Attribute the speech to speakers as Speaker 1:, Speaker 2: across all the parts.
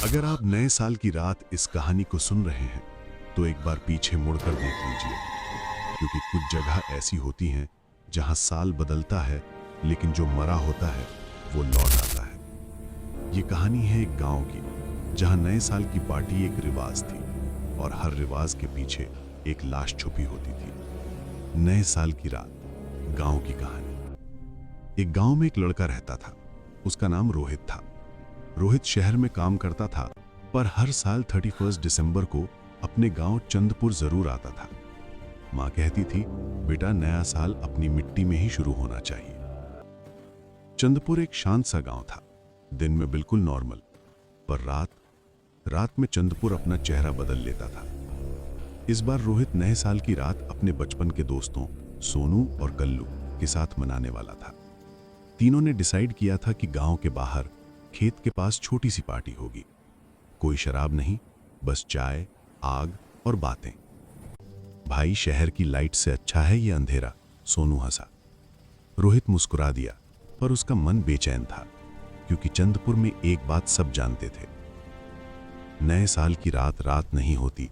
Speaker 1: अगर आप नए साल की रात इस कहानी को सुन रहे हैं तो एक बार पीछे मुड़कर देख लीजिए, क्योंकि कुछ जगह ऐसी होती हैं जहां साल बदलता है लेकिन जो मरा होता है वो लौट आता है। ये कहानी है एक गांव की, जहां नए साल की पार्टी एक रिवाज थी और हर रिवाज के पीछे एक लाश छुपी होती थी। नए साल की रात, गांव की कहानी। एक गांव में एक लड़का रहता था। उसका नाम रोहित था। रोहित शहर में काम करता था, पर हर साल 31 दिसंबर को अपने गांव चंदपुर जरूर आता था। माँ कहती थी, बेटा नया साल अपनी मिट्टी में ही शुरू होना चाहिए। चंदपुर एक शांत सा गांव था, दिन में बिल्कुल नॉर्मल, पर रात में चंदपुर अपना चेहरा बदल लेता था। इस बार रोहित नए साल की रात अपने बचपन के दोस्तों सोनू और कल्लू के साथ मनाने वाला था। तीनों ने डिसाइड किया था कि गांव के बाहर खेत के पास छोटी सी पार्टी होगी। कोई शराब नहीं, बस चाय, आग और बातें। भाई, शहर की लाइट से अच्छा है ये अंधेरा, सोनू हंसा। रोहित मुस्कुरा दिया, पर उसका मन बेचैन था, क्योंकि चंदपुर में एक बात सब जानते थे, नए साल की रात रात नहीं होती,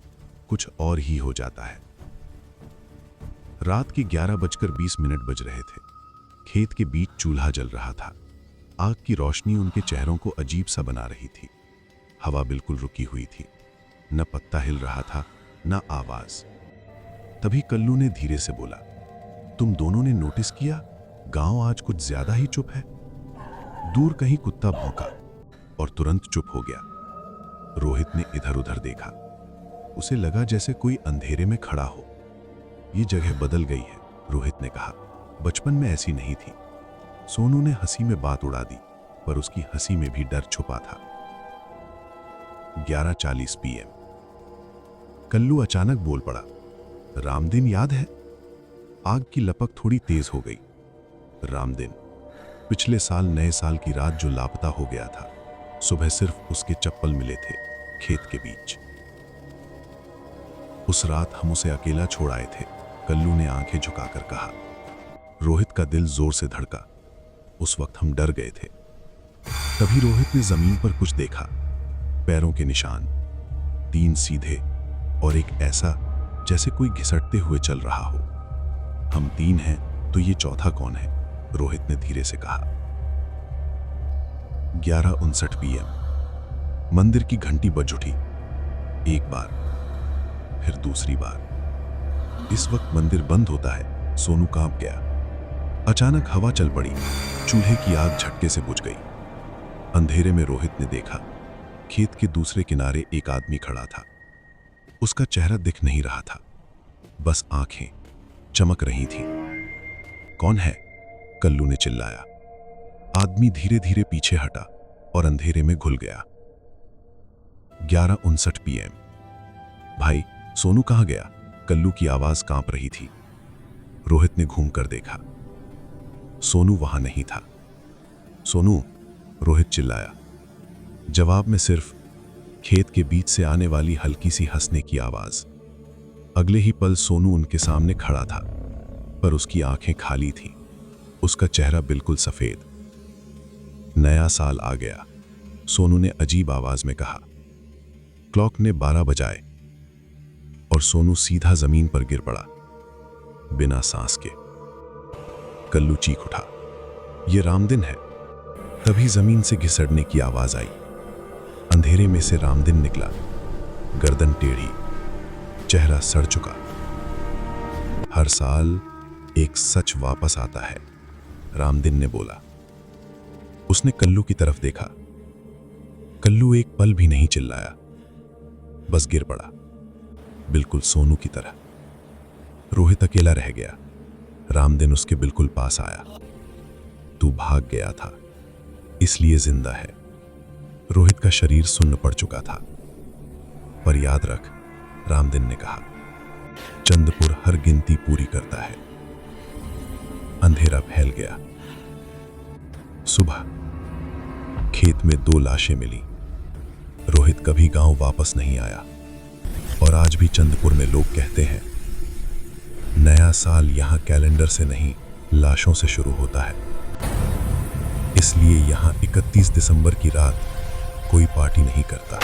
Speaker 1: कुछ और ही हो जाता है। रात के 11:20 बज रहे थे। खेत के बीच चूल्हा जल रहा था। आग की रोशनी उनके चेहरों को अजीब सा बना रही थी। हवा बिल्कुल रुकी हुई थी, न पत्ता हिल रहा था, न आवाज। तभी कल्लू ने धीरे से बोला, तुम दोनों ने नोटिस किया, गांव आज कुछ ज्यादा ही चुप है। दूर कहीं कुत्ता भौंका और तुरंत चुप हो गया। रोहित ने इधर उधर देखा। उसे लगा जैसे कोई अंधेरे में खड़ा हो। ये जगह बदल गई है, रोहित ने कहा। बचपन में ऐसी नहीं थी। सोनू ने हंसी में बात उड़ा दी, पर उसकी हंसी में भी डर छुपा था। 11:40 PM। कल्लू अचानक बोल पड़ा, रामदिन याद है? आग की लपक थोड़ी तेज हो गई। रामदिन, पिछले साल नए साल की रात जो लापता हो गया था। सुबह सिर्फ उसके चप्पल मिले थे खेत के बीच। उस रात हम उसे अकेला छोड़ आए थे, कल्लू ने आंखें झुकाकर कहा। रोहित का दिल जोर से धड़का। उस वक्त हम डर गए थे। तभी रोहित ने जमीन पर कुछ देखा, पैरों के निशान, 3 सीधे और एक ऐसा जैसे कोई घिसटते हुए चल रहा हो। हम 3 हैं तो ये चौथा कौन है? रोहित ने धीरे से कहा। 11:59 PM। मंदिर की घंटी बज उठी, एक बार, फिर दूसरी बार। इस वक्त मंदिर बंद होता है। सोनू कांप गया। अचानक हवा चल पड़ी, चूल्हे की आग झटके से बुझ गई। अंधेरे में रोहित ने देखा, खेत के दूसरे किनारे एक आदमी खड़ा था। उसका चेहरा दिख नहीं रहा था, बस आंखें चमक रही थीं। कौन है? कल्लू ने चिल्लाया। आदमी धीरे धीरे पीछे हटा और अंधेरे में घुल गया। 11:59 PM। भाई, सोनू कहां गया? कल्लू की आवाज कांप रही थी। रोहित ने घूमकर देखा, सोनू वहां नहीं था। सोनू, रोहित चिल्लाया। जवाब में सिर्फ खेत के बीच से आने वाली हल्की सी हंसने की आवाज। अगले ही पल सोनू उनके सामने खड़ा था, पर उसकी आंखें खाली थीं। उसका चेहरा बिल्कुल सफेद। नया साल आ गया, सोनू ने अजीब आवाज में कहा। क्लॉक ने 12 बजाए और सोनू सीधा जमीन पर गिर पड़ा, बिना सांस के। कल्लू चीख उठा, ये रामदिन है। तभी जमीन से घिसड़ने की आवाज आई। अंधेरे में से रामदिन निकला, गर्दन टेढ़ी, चेहरा सड़ चुका। हर साल एक सच वापस आता है, रामदिन ने बोला। उसने कल्लू की तरफ देखा। कल्लू एक पल भी नहीं चिल्लाया, बस गिर पड़ा, बिल्कुल सोनू की तरह। रोहित अकेला रह गया। रामदिन उसके बिल्कुल पास आया। तू भाग गया था, इसलिए जिंदा है। रोहित का शरीर सुन्न पड़ चुका था। पर याद रख, रामदिन ने कहा, चंदपुर हर गिनती पूरी करता है। अंधेरा फैल गया। सुबह खेत में 2 लाशें मिली। रोहित कभी गांव वापस नहीं आया, और आज भी चंदपुर में लोग कहते हैं, नया साल यहां कैलेंडर से नहीं, लाशों से शुरू होता है। इसलिए यहां 31 दिसंबर की रात कोई पार्टी नहीं करता।